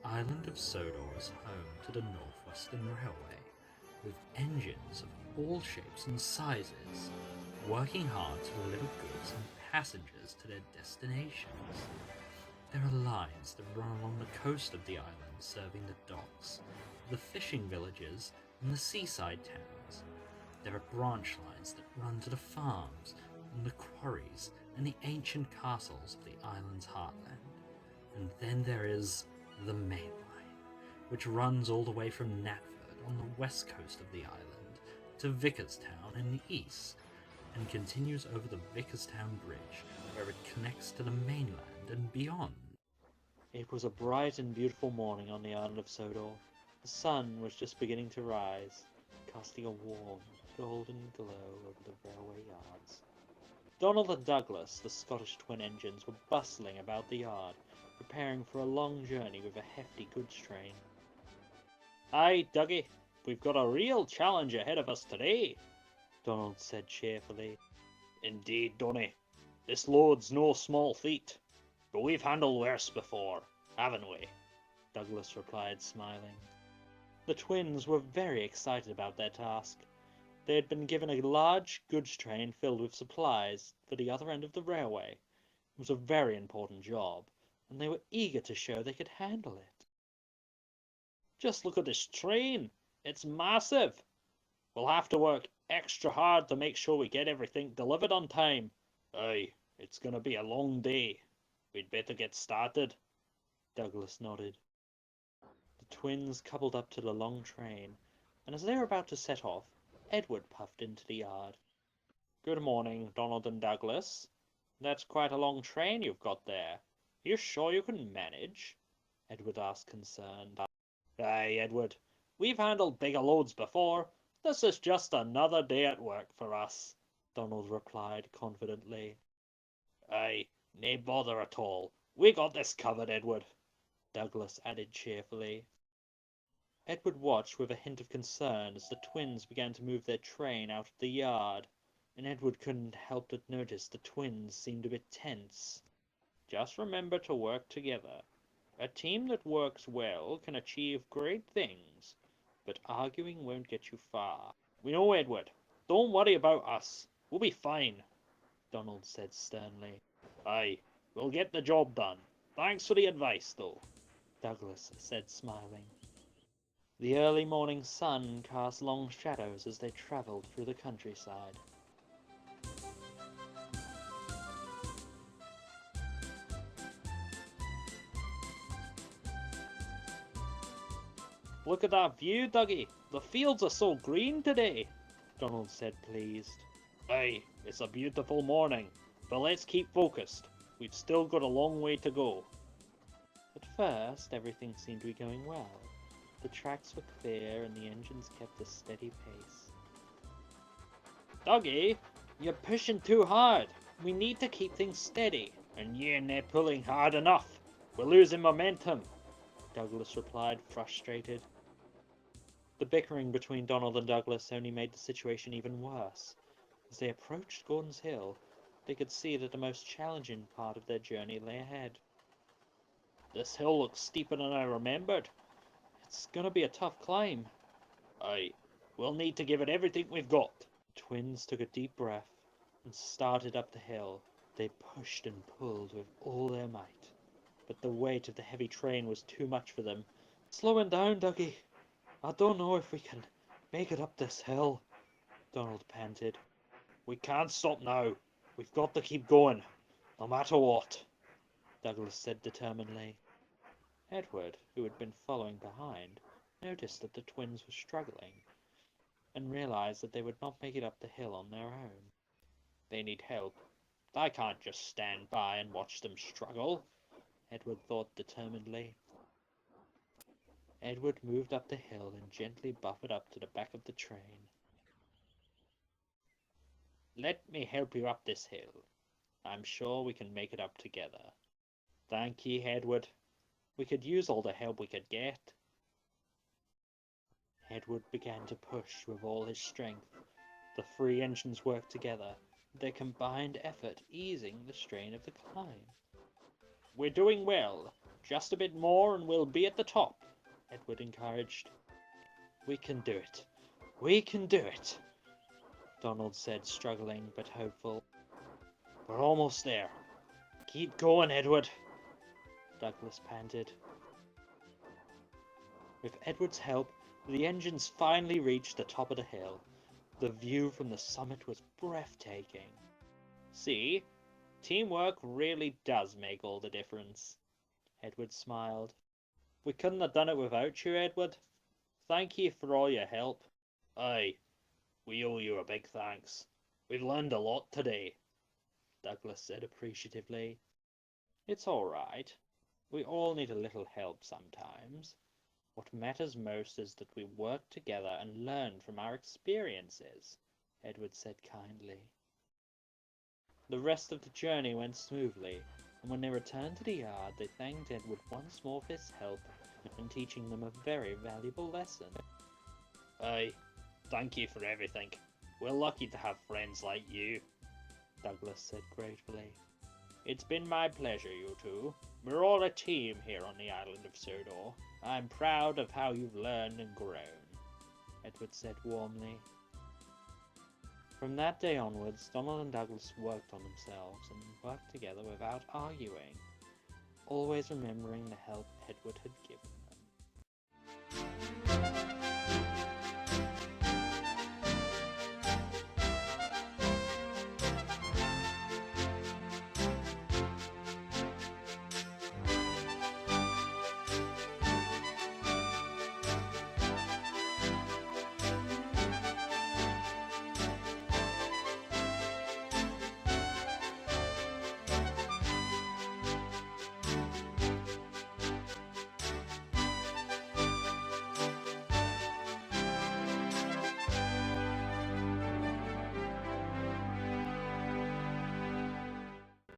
island of Sodor is home to the Northwestern Railway, with engines of all shapes and sizes, working hard to deliver goods and passengers to their destinations. There are lines that run along the coast of the island serving the docks, the fishing villages, and the seaside towns. There are branch lines that run to the farms, and the quarries, and the ancient castles of the island's heartland. And then there is the main line, which runs all the way from Knapford on the west coast of the island to Vickerstown in the east, and continues over the Vickerstown Bridge, where it connects to the mainland and beyond. It was a bright and beautiful morning on the island of Sodor. The sun was just beginning to rise, casting a warm, golden glow over the railway yards. Donald and Douglas, the Scottish twin engines, were bustling about the yard, preparing for a long journey with a hefty goods train. "Aye, Dougie, we've got a real challenge ahead of us today," Donald said cheerfully. "Indeed, Donny. This load's no small feat, but we've handled worse before, haven't we?" Douglas replied, smiling. The twins were very excited about their task. They had been given a large goods train filled with supplies for the other end of the railway. It was a very important job, and they were eager to show they could handle it. "Just look at this train. It's massive. We'll have to work extra hard to make sure we get everything delivered on time. Aye, it's going to be a long day. We'd better get started." Douglas nodded. The twins coupled up to the long train, and as they were about to set off, Edward puffed into the yard. "Good morning, Donald and Douglas. That's quite a long train you've got there. You sure you can manage?" Edward asked, concerned. "Aye, Edward. We've handled bigger loads before. This is just another day at work for us," Donald replied confidently. "Aye, nae bother at all. We got this covered, Edward," Douglas added cheerfully. Edward watched with a hint of concern as the twins began to move their train out of the yard, and Edward couldn't help but notice the twins seemed a bit tense. "Just remember to work together. A team that works well can achieve great things, but arguing won't get you far. We know, Edward. Don't worry about us. We'll be fine," Donald said sternly. "Aye, we'll get the job done. Thanks for the advice, though," Douglas said, smiling. The early morning sun cast long shadows as they travelled through the countryside. "Look at that view, Dougie. The fields are so green today," Donald said, pleased. "Aye, it's a beautiful morning, but let's keep focused. We've still got a long way to go." At first, everything seemed to be going well. The tracks were clear and the engines kept a steady pace. "Dougie, you're pushing too hard. We need to keep things steady. And you're not pulling hard enough. We're losing momentum," Douglas replied, frustrated. The bickering between Donald and Douglas only made the situation even worse. As they approached Gordon's Hill, they could see that the most challenging part of their journey lay ahead. "This hill looks steeper than I remembered. It's gonna be a tough climb." "Aye, we'll need to give it everything we've got." The twins took a deep breath and started up the hill. They pushed and pulled with all their might, but the weight of the heavy train was too much for them. "Slowing down, Dougie. I don't know if we can make it up this hill," Donald panted. "We can't stop now. We've got to keep going, no matter what," Douglas said determinedly. Edward, who had been following behind, noticed that the twins were struggling, and realized that they would not make it up the hill on their own. "They need help. I can't just stand by and watch them struggle," Edward thought determinedly. Edward moved up the hill and gently buffered up to the back of the train. "Let me help you up this hill. I'm sure we can make it up together." "Thank ye, Edward. We could use all the help we could get." Edward began to push with all his strength. The three engines worked together, their combined effort easing the strain of the climb. "We're doing well. Just a bit more and we'll be at the top, Edward encouraged. We can do it. We can do it, Donald said, struggling but hopeful. We're almost there. Keep going, Edward, Douglas panted. With Edward's help, the engines finally reached the top of the hill. The view from the summit was breathtaking. See, teamwork really does make all the difference, Edward smiled. We couldn't have done it without you, Edward. Thank you for all your help. Aye, we owe you a big thanks. We've learned a lot today, Douglas said appreciatively. It's all right. We all need a little help sometimes. What matters most is that we work together and learn from our experiences, Edward said kindly. The rest of the journey went smoothly, and when they returned to the yard, they thanked Edward once more for his help in teaching them a very valuable lesson. Aye, thank you for everything. We're lucky to have friends like you, Douglas said gratefully. It's been my pleasure, you two. We're all a team here on the island of Sodor. I'm proud of how you've learned and grown, Edward said warmly. From that day onwards, Donald and Douglas worked on themselves and worked together without arguing, always remembering the help Edward had given.